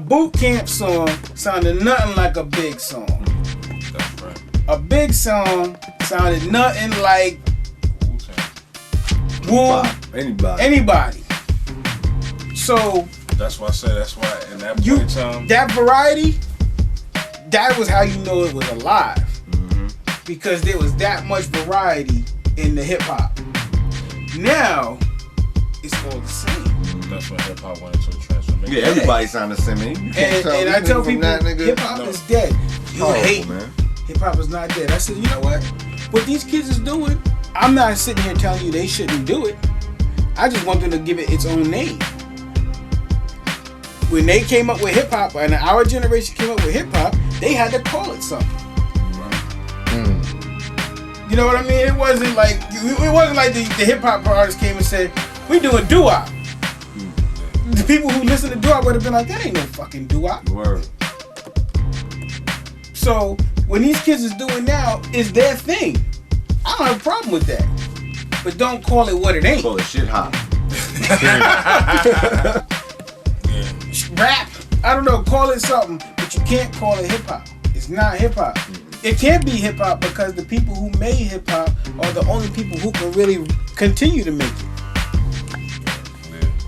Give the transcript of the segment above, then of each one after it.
boot camp song sounded nothing like a big song. That's right. A big song sounded nothing like anybody. So that's why I say that's why in that point in time, that variety, that was how you know it was alive. Because there was that much variety in the hip hop. Now it's all the same. That's when hip hop went into a transformation. Yeah, everybody sound the same. And I tell people hip hop is dead. You hate, man. Hip hop is not dead. I said, you know what these kids is doing, I'm not sitting here telling you they shouldn't do it. I just want them to give it its own name. When they came up with hip hop, and our generation came up with hip hop, they had to call it something. You know what I mean? It wasn't like the hip hop artists came and said, "We doing doo-wop." The people who listen to doo-wop would have been like, "That ain't no fucking doo-wop." Word. So when these kids is doing now, it's their thing. I don't have a problem with that, but don't call it what it ain't. Call it shit hop. Rap. I don't know. Call it something, but you can't call it hip hop. It's not hip hop. It can't be hip hop because the people who made hip hop are the only people who can really continue to make it.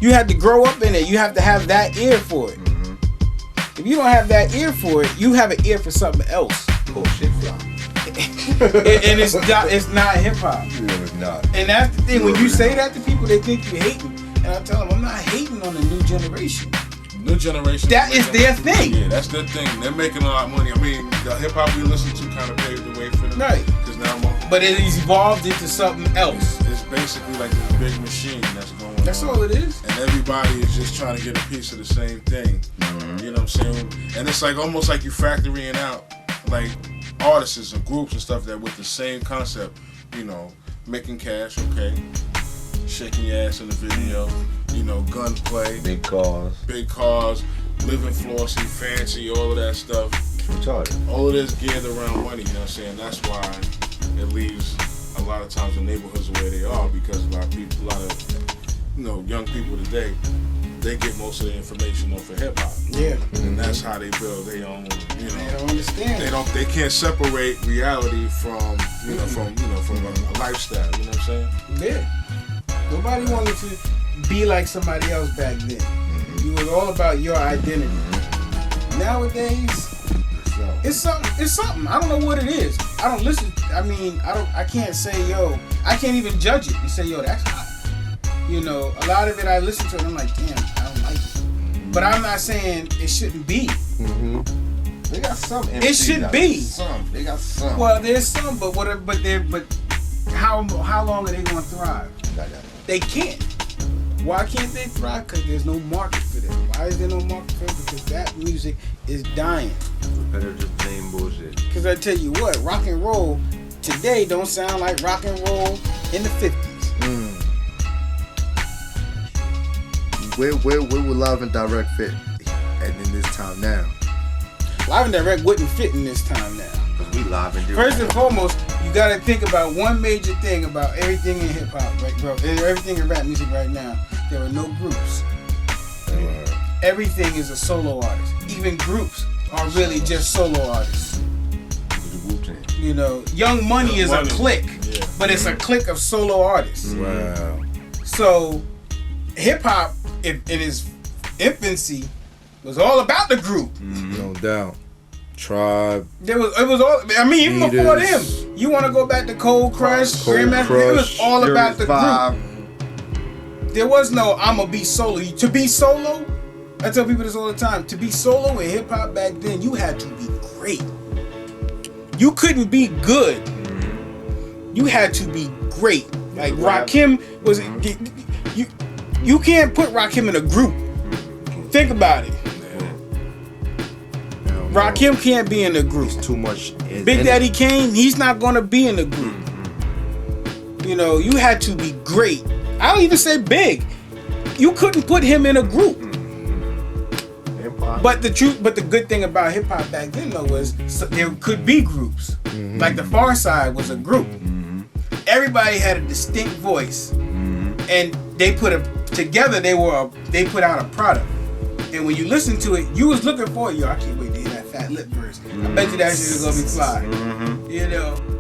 You have to grow up in it. You have to have that ear for it. If you don't have that ear for it, you have an ear for something else. Bullshit flop. And it's not hip hop. It's not. And that's the thing. When you say that to people, they think you're hating. And I tell them, I'm not hating on the new generation. New generation. That is their thing. Yeah, that's their thing. They're making a lot of money. I mean, the hip hop we listen to kind of paved the way for them. Right. Because now, but it has evolved into something else. It's basically like this big machine that's going on. That's all it is. And everybody is just trying to get a piece of the same thing. You know what I'm saying? And it's like almost like you factoring out like artists or groups and stuff that with the same concept. You know, making cash, okay, shaking your ass in the video. You know, gunplay, big cars, living flossy, fancy, all of that stuff. Retarded. All of this geared around money, you know what I'm saying? That's why it leaves a lot of times the neighborhoods the way they are because a lot of young people today, they get most of their information off of hip hop. Yeah. And that's how they build their own, you know. They don't understand. They can't separate reality from a lifestyle, you know what I'm saying? Yeah. Nobody wanted to be like somebody else back then. It was all about your identity. Nowadays, it's something. I don't know what it is. I don't listen. I can't say, I can't even judge it and say, that's hot. You know, a lot of it I listen to and I'm like, damn, I don't like it. But I'm not saying it shouldn't be. They got some. It should be. They got some. Well, there's some, but how long are they going to thrive? They can't. Why can't they thrive? Because there's no market for them. Why is there no market for them? Because that music is dying. Repetitive same bullshit. Because I tell you what, rock and roll today don't sound like rock and roll in the 50s. Where would Live and Direct fit in this time now? Live and Direct wouldn't fit in this time now. Because we live and direct. First and foremost, you got to think about one major thing about everything in hip hop, right, bro? Everything in rap music right now. There are no groups. Everything is a solo artist. Even groups are really just solo artists. You know, Young Money is a clique, but it's a clique of solo artists. Wow. So, hip hop in its infancy was all about the group. No doubt. Tribe. It was all. I mean, even before them, you want to go back to Cold Crush, Grandmaster. It was all about the group. There was no I'ma be solo. To be solo, I tell people this all the time. To be solo in hip hop back then, you had to be great. You couldn't be good. You had to be great. Like Rakim was. You can't put Rakim in a group. Think about it. Rakim can't be in a group. It's too much. Big Daddy Kane, he's not gonna be in a group. You know, you had to be great. I don't even say big. You couldn't put him in a group. But the good thing about hip hop back then though was there could be groups. Like the Far Side was a group. Everybody had a distinct voice, and they put together. They put out a product. And when you listen to it, you was looking for it. Yo, I can't wait to hear that Fat Lip verse. I bet you that shit is gonna be fly. You know.